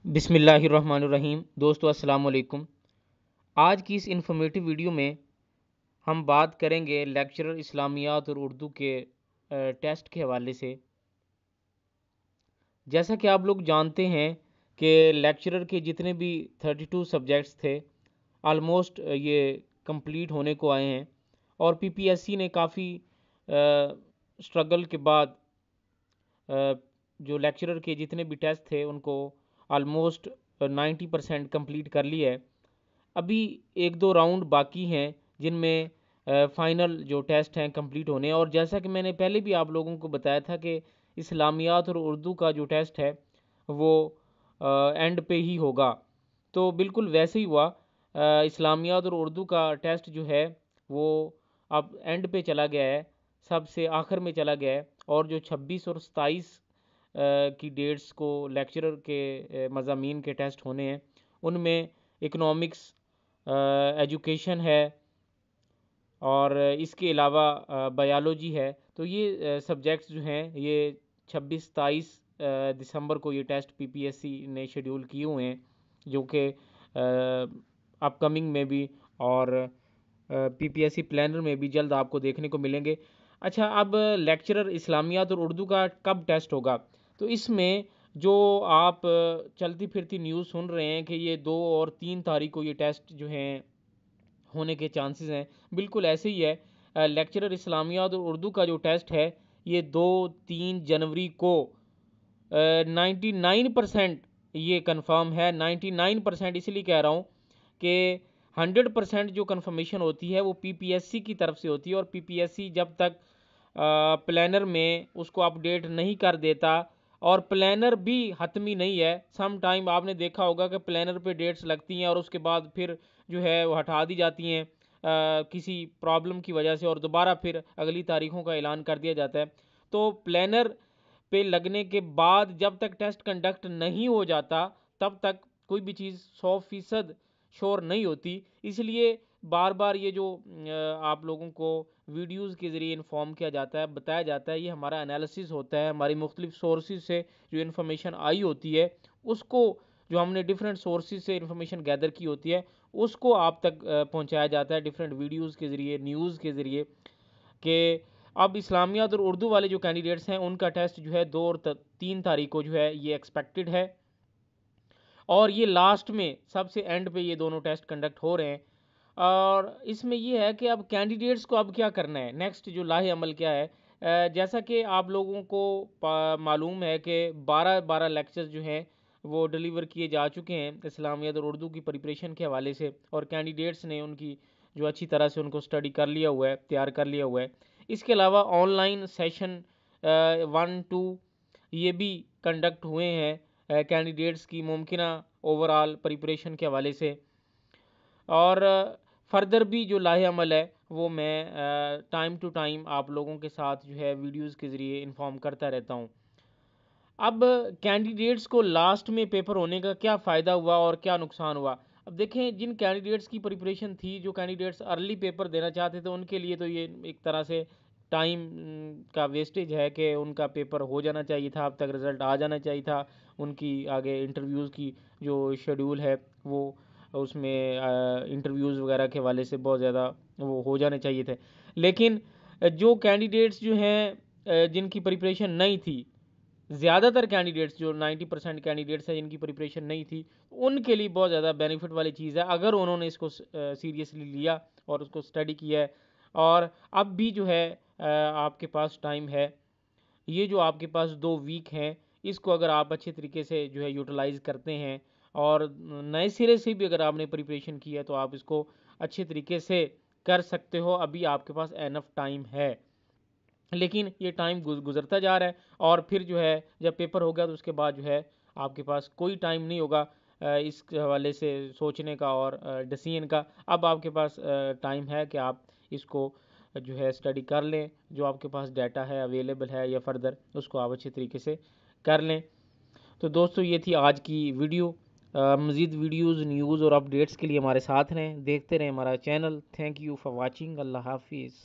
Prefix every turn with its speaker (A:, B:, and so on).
A: بسم اللہ الرحمن الرحیم۔ دوستو السلام علیکم۔ آج کی اس انفارمیٹیو ویڈیو میں ہم بات کریں گے لیکچرر اسلامیات اور اردو کے ٹیسٹ کے حوالے سے۔ جیسا کہ آپ لوگ جانتے ہیں کہ لیکچرر کے جتنے بھی 32 سبجیکٹس تھے آلموسٹ یہ کمپلیٹ ہونے کو آئے ہیں، اور پی پی ایس سی نے کافی اسٹرگل کے بعد جو لیکچرر کے جتنے بھی ٹیسٹ تھے ان کو آلموسٹ 90% کمپلیٹ کر لی ہے۔ ابھی ایک دو راؤنڈ باقی ہیں جن میں فائنل جو ٹیسٹ ہیں کمپلیٹ ہونے، اور جیسا کہ میں نے پہلے بھی آپ لوگوں کو بتایا تھا کہ اسلامیات اور اردو کا جو ٹیسٹ ہے وہ اینڈ پہ ہی ہوگا، تو بالکل ویسے ہی ہوا۔ اسلامیات اور اردو کا ٹیسٹ جو ہے وہ اب اینڈ پہ چلا گیا ہے، سب سے آخر میں چلا گیا ہے، اور جو 26 اور 27 کی ڈیٹس کو لیکچرر کے مضامین کے ٹیسٹ ہونے ہیں، ان میں اکنامکس، ایجوکیشن ہے، اور اس کے علاوہ بایولوجی ہے۔ تو یہ سبجیکٹس جو ہیں یہ 26-27 دسمبر کو یہ ٹیسٹ پی پی ایس سی نے شیڈیول کیے ہوئے ہیں، جو کہ اپ کمنگ میں بھی اور پی پی ایس سی پلانر میں بھی جلد آپ کو دیکھنے کو ملیں گے۔ اچھا، اب لیکچرر اسلامیات اور اردو کا کب ٹیسٹ ہوگا؟ تو اس میں جو آپ چلتی پھرتی نیوز سن رہے ہیں کہ یہ 2 اور 3 تاریخ کو یہ ٹیسٹ جو ہیں ہونے کے چانسز ہیں، بالکل ایسے ہی ہے۔ لیکچرر اسلامیات اور اردو کا جو ٹیسٹ ہے یہ 2-3 جنوری کو 99% یہ کنفرم ہے۔ 99% اس لیے کہہ رہا ہوں کہ 100% جو کنفرمیشن ہوتی ہے وہ پی پی ایس سی کی طرف سے ہوتی ہے، اور پی پی ایس سی جب تک پلانر میں اس کو اپڈیٹ نہیں کر دیتا، اور پلانر بھی حتمی نہیں ہے، سم ٹائم آپ نے دیکھا ہوگا کہ پلانر پہ ڈیٹس لگتی ہیں اور اس کے بعد پھر جو ہے وہ ہٹا دی جاتی ہیں کسی پرابلم کی وجہ سے، اور دوبارہ پھر اگلی تاریخوں کا اعلان کر دیا جاتا ہے۔ تو پلانر پہ لگنے کے بعد جب تک ٹیسٹ کنڈکٹ نہیں ہو جاتا تب تک کوئی بھی چیز 100% شور نہیں ہوتی۔ اس لیے بار بار یہ جو آپ لوگوں کو ویڈیوز کے ذریعے انفارم کیا جاتا ہے، بتایا جاتا ہے، یہ ہمارا انالیسس ہوتا ہے، ہماری مختلف سورسز سے جو انفارمیشن آئی ہوتی ہے اس کو، جو ہم نے ڈیفرنٹ سورسز سے انفارمیشن گیدر کی ہوتی ہے اس کو آپ تک پہنچایا جاتا ہے ڈیفرنٹ ویڈیوز کے ذریعے، نیوز کے ذریعے، کہ اب اسلامیات اور اردو والے جو کینڈیڈیٹس ہیں ان کا ٹیسٹ جو ہے 2 اور 3 تاریخ کو جو ہے یہ ایکسپیکٹڈ ہے، اور یہ لاسٹ میں سب سے اینڈ پہ یہ دونوں ٹیسٹ کنڈکٹ ہو رہے ہیں۔ اور اس میں یہ ہے کہ اب کینڈیڈیٹس کو اب کیا کرنا ہے، نیکسٹ جو لاہ عمل کیا ہے۔ جیسا کہ آپ لوگوں کو معلوم ہے کہ 12 لیکچرز جو ہیں وہ ڈیلیور کیے جا چکے ہیں اسلامیات اور اردو کی پریپریشن کے حوالے سے، اور کینڈیڈیٹس نے ان کی جو اچھی طرح سے ان کو اسٹڈی کر لیا ہوا ہے، تیار کر لیا ہوا ہے۔ اس کے علاوہ آن لائن سیشن 1-2 یہ بھی کنڈکٹ ہوئے ہیں کینڈیڈیٹس کی ممکنہ اوورال پریپریشن کے حوالے سے، اور فردر بھی جو لاہ عمل ہے وہ میں ٹائم ٹو ٹائم آپ لوگوں کے ساتھ جو ہے ویڈیوز کے ذریعے انفارم کرتا رہتا ہوں۔ اب کینڈیڈیٹس کو لاسٹ میں پیپر ہونے کا کیا فائدہ ہوا اور کیا نقصان ہوا؟ اب دیکھیں، جن کینڈیڈیٹس کی پریپریشن تھی، جو کینڈیڈیٹس ارلی پیپر دینا چاہتے تھے، ان کے لیے تو یہ ایک طرح سے ٹائم کا ویسٹیج ہے کہ ان کا پیپر ہو جانا چاہیے تھا، اب تک رزلٹ آ جانا چاہیے تھا، ان کی آگے انٹرویوز کی جو شیڈول ہے وہ اس میں انٹرویوز وغیرہ کے حوالے سے بہت زیادہ وہ ہو جانے چاہیے تھے۔ لیکن جو کینڈیڈیٹس جو ہیں جن کی پریپریشن نہیں تھی، زیادہ تر کینڈیڈیٹس جو 90% کینڈیڈیٹس ہیں جن کی پریپریشن نہیں تھی، ان کے لیے بہت زیادہ بینیفٹ والی چیز ہے اگر انہوں نے اس کو سیریسلی لیا اور اس کو اسٹڈی کیا ہے۔ اور اب بھی جو ہے آپ کے پاس ٹائم ہے، یہ جو آپ کے پاس 2 ویک ہیں، اس کو اگر آپ اچھے طریقے سے جو ہے یوٹیلائز کرتے ہیں اور نئے سرے سے بھی اگر آپ نے پریپریشن کی ہے تو آپ اس کو اچھے طریقے سے کر سکتے ہو۔ ابھی آپ کے پاس انف ٹائم ہے، لیکن یہ ٹائم گزرتا جا رہا ہے، اور پھر جو ہے جب پیپر ہوگا تو اس کے بعد جو ہے آپ کے پاس کوئی ٹائم نہیں ہوگا اس کے حوالے سے سوچنے کا اور ڈیسیژن کا۔ اب آپ کے پاس ٹائم ہے کہ آپ اس کو جو ہے اسٹڈی کر لیں، جو آپ کے پاس ڈیٹا ہے اویلیبل ہے یا فردر اس کو آپ اچھے طریقے سے کر لیں۔ تو دوستو یہ تھی آج کی ویڈیو۔ مزید ویڈیوز، نیوز اور اپڈیٹس کے لیے ہمارے ساتھ رہیں، دیکھتے رہیں ہمارا channel. Thank you for watching. اللہ حافظ۔